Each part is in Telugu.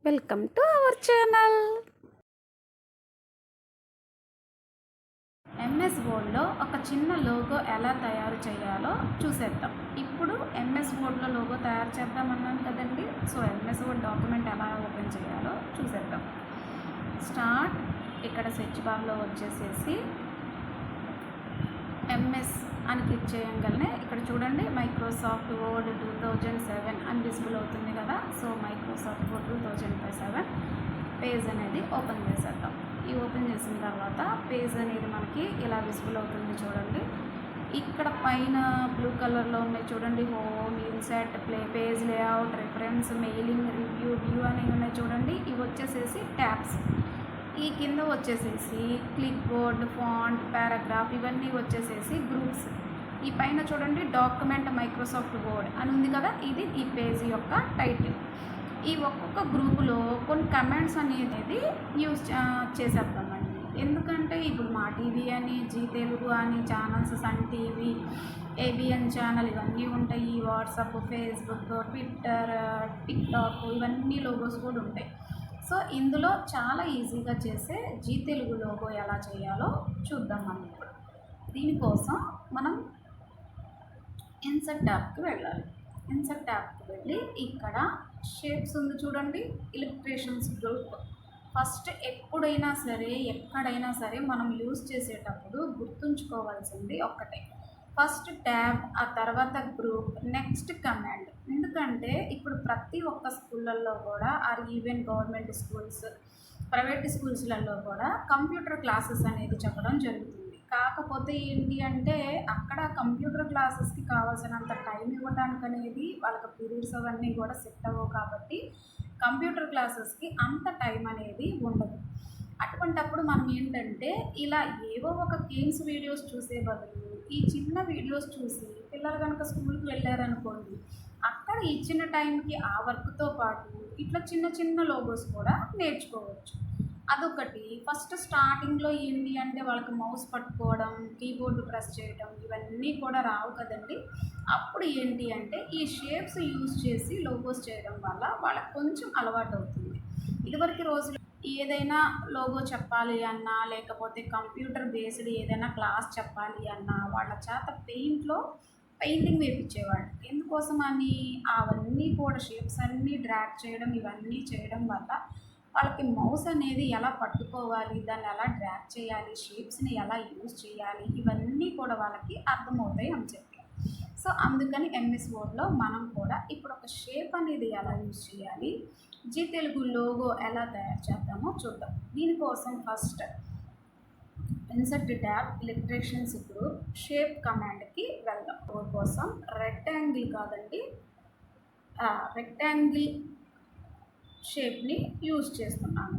Welcome to our channel. MS వర్డ్లో ఒక చిన్న లోగో ఎలా తయారు చేయాలో చూసేద్దాం. ఇప్పుడు ఎంఎస్ వర్డ్లో లోగో తయారు చేద్దామన్నాను కదండి. సో ఎంఎస్ వర్డ్ డాక్యుమెంట్ ఎలా ఓపెన్ చేయాలో చూసేద్దాం. స్టార్ట్, ఇక్కడ సెర్చ్ బార్లో వచ్చేసేసి ఎంఎస్ అని క్లిక్ చేయగలనే ఇక్కడ చూడండి మైక్రోసాఫ్ట్ వర్డ్ 2007 అని విజిబుల్ అవుతుంది కదా. సో మైక్రోసాఫ్ట్ వర్డ్ 2007 పేజ్ అనేది ఓపెన్ చేసేద్దాం. ఈ ఓపెన్ చేసిన తర్వాత పేజ్ అనేది మనకి ఇలా విజిబుల్ అవుతుంది చూడండి. ఇక్కడ పైన బ్లూ కలర్లో ఉన్నాయి చూడండి, home, INCET, play, page layout, reference, mailing, review, view అనేవి ఉన్నాయి చూడండి. ఇవి వచ్చేసేసి ట్యాబ్స్. ఈ కింద వచ్చేసేసి క్లిక్ బోర్డ్, ఫాంట్, పారాగ్రాఫ్ ఇవన్నీ వచ్చేసేసి గ్రూప్స్. ఈ పైన చూడండి డాక్యుమెంట్ మైక్రోసాఫ్ట్ వర్డ్ అని ఉంది కదా, ఇది ఈ పేజీ యొక్క టైటిల్. ఈ ఒక్కొక్క గ్రూపులో కొన్ని కమెంట్స్ అనేది యూజ్ చేసేద్దామండి. ఎందుకంటే ఇప్పుడు మా టీవీ అని, జీ తెలుగు అని channels, Sun TV, ABN channel ఇవన్నీ ఉంటాయి. వాట్సాప్, ఫేస్బుక్, ట్విట్టర్, టిక్టాక్ ఇవన్నీ లోగోస్ కూడా ఉంటాయి. సో ఇందులో చాలా ఈజీగా చేసే జీ తెలుగు లోగో ఎలా చేయాలో చూద్దాం మనం ఇప్పుడు. దీనికోసం మనం ఇన్సర్ట్ ట్యాబ్కి వెళ్ళాలి. ఇన్సర్ట్ ట్యాబ్కి వెళ్ళి ఇక్కడ షేప్స్ ఉంది చూడండి, ఇలిస్ట్రేషన్స్ గ్రూప్. ఫస్ట్ ఎప్పుడైనా సరే ఎక్కడైనా సరే మనం యూజ్ చేసేటప్పుడు గుర్తుంచుకోవాల్సింది ఒక్కటే, ఫస్ట్ ట్యాబ్, ఆ తర్వాత గ్రూప్, నెక్స్ట్ కమాండ్. ఎందుకంటే ఇప్పుడు ప్రతి ఒక్క స్కూళ్ళల్లో కూడా, or even government schools, private స్కూల్స్లలో కూడా కంప్యూటర్ క్లాసెస్ అనేది చెప్పడం జరుగుతుంది. కాకపోతే ఏంటి అంటే అక్కడ కంప్యూటర్ క్లాసెస్కి కావాల్సినంత టైం ఇవ్వడానికి అనేది వాళ్ళకి పీరియడ్స్ అవన్నీ కూడా సెట్ అవ్వవు. కాబట్టి కంప్యూటర్ క్లాసెస్కి అంత టైం అనేది ఉండదు. అటువంటప్పుడు మనం ఏంటంటే ఇలా ఏవో ఒక గేమ్స్ వీడియోస్ చూసే బదులు ఈ చిన్న వీడియోస్ చూసి పిల్లలు కనుక స్కూల్కి వెళ్ళారనుకోండి, అక్కడ ఇచ్చిన టైంకి ఆ వర్క్తో పాటు ఇట్లా చిన్న చిన్న లోగోస్ కూడా నేర్చుకోవచ్చు. అదొకటి. ఫస్ట్ స్టార్టింగ్లో ఏంటి అంటే వాళ్ళకి మౌస్ పట్టుకోవడం, కీబోర్డు ప్రెస్ చేయడం ఇవన్నీ కూడా రావు కదండి. అప్పుడు ఏంటి అంటే ఈ షేప్స్ యూజ్ చేసి లోగోస్ చేయడం వల్ల వాళ్ళకి కొంచెం అలవాటు అవుతుంది. ఇదివరకు రోజులు ఏదైనా లోగో చెప్పాలి అన్నా, లేకపోతే కంప్యూటర్ బేస్డ్ ఏదైనా క్లాస్ చెప్పాలి అన్నా వాళ్ళ చేత పెయింటింగ్ వేయించేవాడు. ఎందుకోసం అని అవన్నీ కూడా షేప్స్ అన్నీ డ్రాగ్ చేయడం ఇవన్నీ చేయడం వల్ల వాళ్ళకి మౌస్ అనేది ఎలా పట్టుకోవాలి, దాన్ని ఎలా డ్రాగ్ చేయాలి, షేప్స్ని ఎలా యూజ్ చేయాలి ఇవన్నీ కూడా వాళ్ళకి అర్థమవుతాయి అని చెప్పి. సో అందుకని ఎంఎస్ వర్డ్లో మనం కూడా ఇప్పుడు ఒక షేప్ అనేది ఎలా యూజ్ చేయాలి, జీ తెలుగు లోగో ఎలా తయారు చేద్దామో చూద్దాం. దీనికోసం first insert tab, illustrations group, shape కమాండ్కి వెళ్దాం. కోసం రెక్టాంగిల్ కాదండి, రెక్టాంగిల్ షేప్ని యూజ్ చేస్తున్నాను.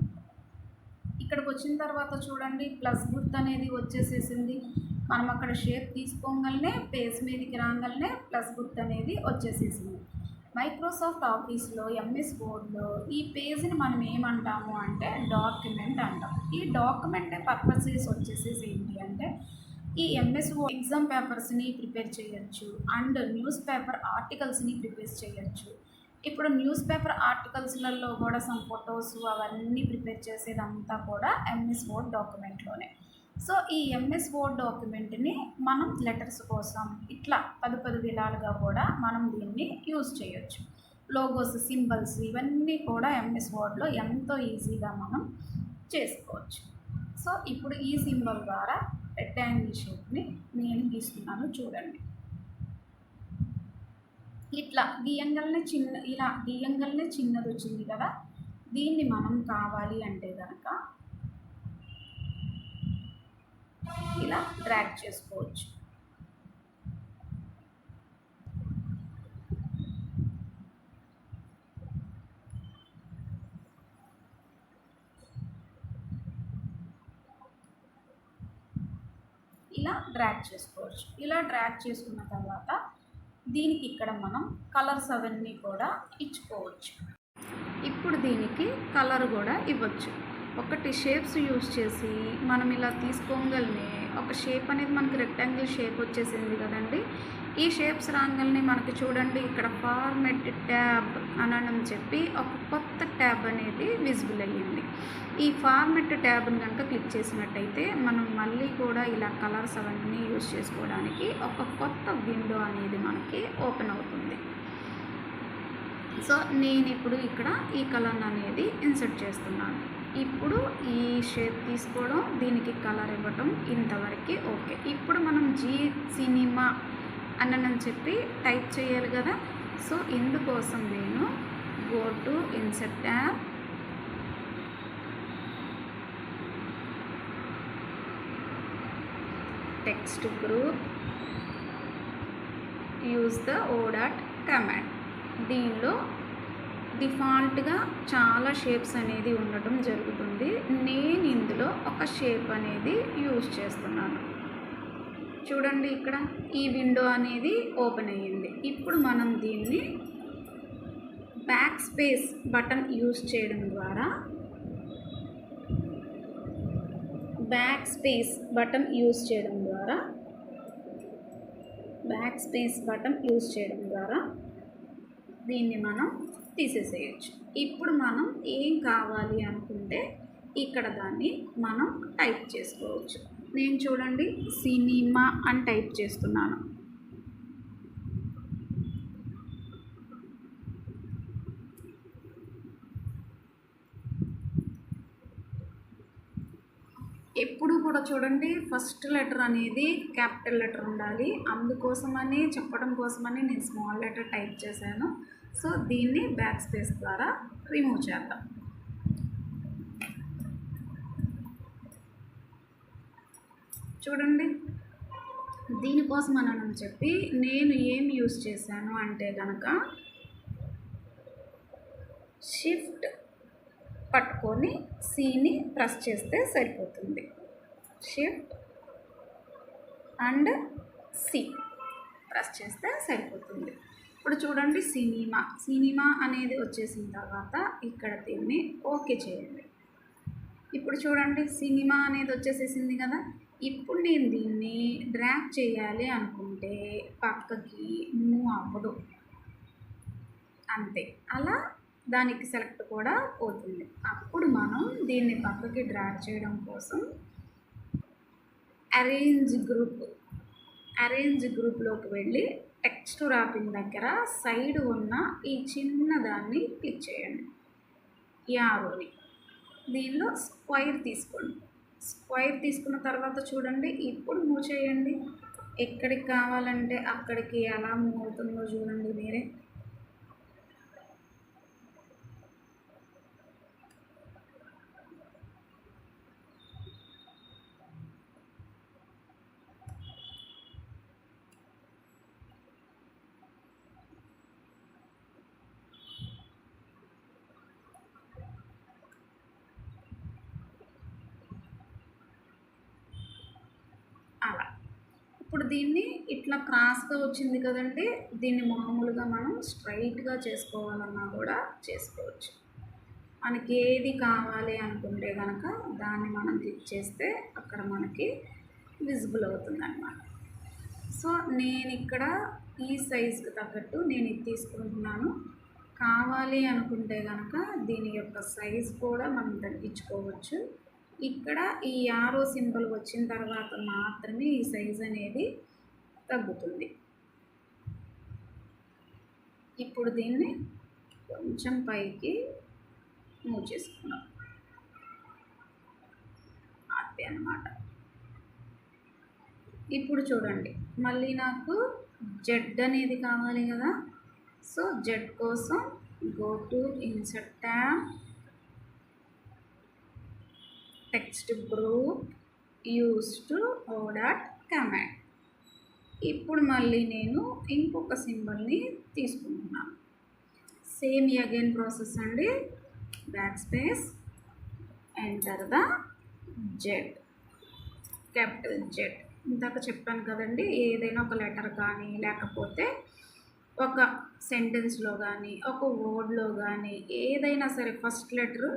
ఇక్కడికి వచ్చిన తర్వాత చూడండి ప్లస్ గుర్తు అనేది వచ్చేసేసింది. మనం అక్కడ షేప్ తీసుకోగలనే పేజ్ మీదకి రాగానే ప్లస్ గుర్తు అనేది వచ్చేసేసింది. మైక్రోసాఫ్ట్ ఆఫీస్లో ఎంఎస్ వర్డ్లో ఈ పేజ్ని మనం ఏమంటాము అంటే డాక్యుమెంట్ అంటాం. ఈ డాక్యుమెంట్ పర్పసెస్ వచ్చేసేసి ఏంటి అంటే ఈ ఎంఎస్ వర్డ్ ఎగ్జామ్ పేపర్స్ని ప్రిపేర్ చేయొచ్చు అండ్ న్యూస్ పేపర్ ఆర్టికల్స్ని ప్రిపేర్ చేయొచ్చు. ఇప్పుడు న్యూస్ పేపర్ ఆర్టికల్స్లలో కూడా సమ్ ఫొటోస్ అవన్నీ ప్రిపేర్ చేసేదంతా కూడా ఎంఎస్ వర్డ్ డాక్యుమెంట్లోనే. సో ఈ ఎంఎస్ వర్డ్ డాక్యుమెంట్ని మనం లెటర్స్ కోసం ఇట్లా 10 విధాలుగా కూడా మనం దీన్ని యూజ్ చేయొచ్చు. లోగోస్, సింబల్స్ ఇవన్నీ కూడా ఎంఎస్ వర్డ్లో ఎంతో ఈజీగా మనం చేసుకోవచ్చు. సో ఇప్పుడు ఈ సింబల్ ద్వారా రెక్టాంగిల్ షేప్ని నేను గీస్తున్నాను చూడండి. ఇట్లా గీయంగల్నే చిన్నది వచ్చింది కదా. దీన్ని మనం కావాలి అంటే కనుక ఇలా డ్రాగ్ చేసుకోవచ్చు. ఇలా డ్రాగ్ చేసుకున్న తర్వాత దీనికి ఇక్కడ మనం కలర్స్ అవన్నీ కూడా ఇచ్చుకోవచ్చు. ఇప్పుడు దీనికి కలర్ కూడా ఇవ్వచ్చు. ఒకటి షేప్స్ యూజ్ చేసి మనం ఇలా తీసుకోగలనే ఒక షేప్ అనేది మనకి రెక్టాంగిల్ షేప్ వచ్చేసింది కదండి. ఈ షేప్స్ రాగానే మనకి చూడండి ఇక్కడ ఫార్మెట్ ట్యాబ్ అని చెప్పి ఒక కొత్త ట్యాబ్ అనేది విజిబుల్ అయ్యింది. ఈ ఫార్మెట్ ట్యాబ్ని కనుక క్లిక్ చేసినట్టయితే మనం మళ్ళీ కూడా ఇలా కలర్స్ అవన్నీ యూజ్ చేసుకోవడానికి ఒక కొత్త విండో అనేది మనకి ఓపెన్ అవుతుంది. సో నేను ఇప్పుడు ఇక్కడ ఈ కలర్ అనేది ఇన్సర్ట్ చేస్తున్నాను. ఇప్పుడు ఈ షేప్ తీసుకోవడం, దీనికి కలర్ ఇవ్వటం, ఇంతవరకు ఓకే. ఇప్పుడు మనం జీ సినిమా అని చెప్పి టైప్ చేయాలి కదా. సో ఇందుకోసం నేను go to insert tab, text group, use the ఓడాట్ కమాండ్. దీనిలో డిఫాల్ట్గా చాలా షేప్స్ అనేది ఉండటం జరుగుతుంది. నేను ఇందులో ఒక షేప్ అనేది యూజ్ చేస్తున్నాను. చూడండి ఇక్కడ ఈ విండో అనేది ఓపెన్ అయ్యింది. ఇప్పుడు మనం దీన్ని బ్యాక్ స్పేస్ బటన్ యూజ్ చేయడం ద్వారా దీన్ని మనం తీసేసేయచ్చు. ఇప్పుడు మనం ఏం కావాలి అనుకుంటే ఇక్కడ దాన్ని మనం టైప్ చేసుకోవచ్చు. నేను చూడండి సినిమా అని టైప్ చేస్తున్నాను. ఎప్పుడు కూడా చూడండి ఫస్ట్ లెటర్ అనేది క్యాపిటల్ లెటర్ ఉండాలి. అందుకోసమని చెప్పడం కోసమని నేను స్మాల్ లెటర్ టైప్ చేశాను. సో దీన్ని బ్యాక్ స్పేస్ ద్వారా రిమూవ్ చేద్దాం. చూడండి దీనికోసం అని చెప్పి నేను ఏం యూజ్ చేశాను అంటే కనుక షిఫ్ట్ పట్టుకొని సిని ప్రెస్ చేస్తే సరిపోతుంది. షిఫ్ట్ అండ్ సి ప్రెస్ చేస్తే సరిపోతుంది. ఇప్పుడు చూడండి సినిమా అనేది వచ్చేసిన తర్వాత ఇక్కడ దీన్ని ఓకే చేయండి. ఇప్పుడు చూడండి సినిమా అనేది వచ్చేసేసింది కదా. ఇప్పుడు నేను దీన్ని డ్రాగ్ చేయాలి అనుకుంటే పక్కకి మూవ్ అవ్వదు, అంతే. అలా దానికి సెలెక్ట్ కూడా పోతుంది. అప్పుడు మనం దీన్ని పక్కకి డ్రాగ్ చేయడం కోసం అరేంజ్ గ్రూప్లోకి వెళ్ళి టెక్స్ట్ ర్యాపింగ్ దగ్గర సైడ్ ఉన్న ఈ చిన్న దాన్ని క్లిక్ చేయండి. యారోని దీనిలో స్క్వైర్ తీసుకోండి. స్క్వైర్ తీసుకున్న తర్వాత చూడండి ఇప్పుడు మూవ్ చేయండి. ఎక్కడికి కావాలంటే అక్కడికి ఎలా మూవ్ అవుతుందో చూడండి మీరే. అలా ఇప్పుడు దీన్ని ఇట్లా క్రాస్గా వచ్చింది కదండి. దీన్ని మామూలుగా మనం స్ట్రైట్గా చేసుకోవాలన్నా కూడా చేసుకోవచ్చు. మనకి ఏది కావాలి అనుకుంటే కనుక దాన్ని మనం క్లిక్ చేస్తే అక్కడ మనకి విజిబుల్ అవుతుంది అన్నమాట. సో నేను ఇక్కడ ఈ సైజుకి తగ్గట్టు నేను ఇది తీసుకుంటున్నాను. కావాలి అనుకుంటే కనుక దీని యొక్క సైజ్ కూడా మనం తగ్గించుకోవచ్చు. ఇక్కడ ఈ యారో సింబల్ వచ్చిన తర్వాత మాత్రమే ఈ సైజ్ అనేది తగ్గుతుంది. ఇప్పుడు దీన్ని కొంచెం పైకి మూవ్ చేసుకున్నాం, అంతే అన్నమాట. ఇప్పుడు చూడండి మళ్ళీ నాకు జెడ్ అనేది కావాలి కదా. సో జెడ్ కోసం go to insert tab, text group, use to ఓడాట్ కమాండ్. ఇప్పుడు మళ్ళీ నేను ఇంకొక సింబల్ని తీసుకుంటున్నాను. సేమ్ అగైన్ ప్రాసెస్ అండి. Backspace, enter the Z, capital Z. ఇందాక చెప్పాను కదండి, ఏదైనా ఒక లెటర్ కానీ లేకపోతే ఒక సెంటెన్స్లో కానీ ఒక వర్డ్లో కానీ ఏదైనా సరే ఫస్ట్ లెటర్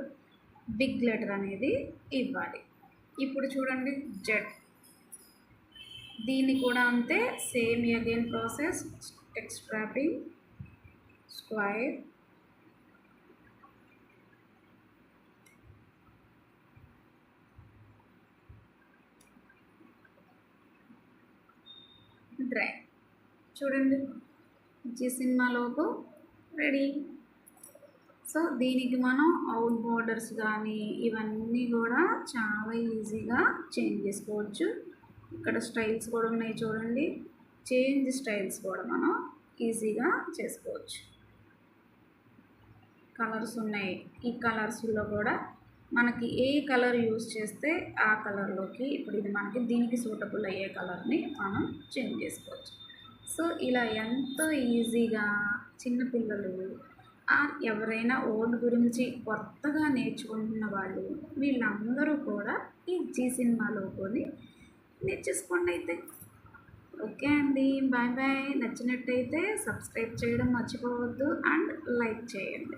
బిగ్ లెటర్ అనేది ఇవ్వాలి. ఇప్పుడు చూడండి జెడ్ దీన్ని కూడా అంతే, same again process. Text wrapping, square, dry. చూడండి, Zee Cinema logo ready. So దీనికి మనం అవుట్ బోర్డర్స్ కానీ ఇవన్నీ కూడా చాలా ఈజీగా చేంజ్ చేసుకోవచ్చు. ఇక్కడ స్టైల్స్ కూడా ఉన్నాయి చూడండి, చేంజ్ స్టైల్స్ కూడా మనం ఈజీగా చేసుకోవచ్చు. కలర్స్ ఉన్నాయి, ఈ కలర్స్లో కూడా మనకి ఏ కలర్ యూజ్ చేస్తే ఆ కలర్లోకి, ఇప్పుడు ఇది మనకి దీనికి సూటబుల్ అయ్యే కలర్ని మనం చేంజ్ చేసుకోవచ్చు. సో ఇలా ఎంతో ఈజీగా చిన్నపిల్లలు ఎవరైనా ఓల్డ్ గురించి కొత్తగా నేర్చుకుంటున్న వాళ్ళు వీళ్ళందరూ కూడా ఈ జీ సినిమా లోగోని నేర్చేసుకోండి అయితే. ఓకే అండి, బాయ్ బాయ్. నచ్చినట్టయితే సబ్స్క్రైబ్ చేయడం మర్చిపోవద్దు అండ్ లైక్ చేయండి.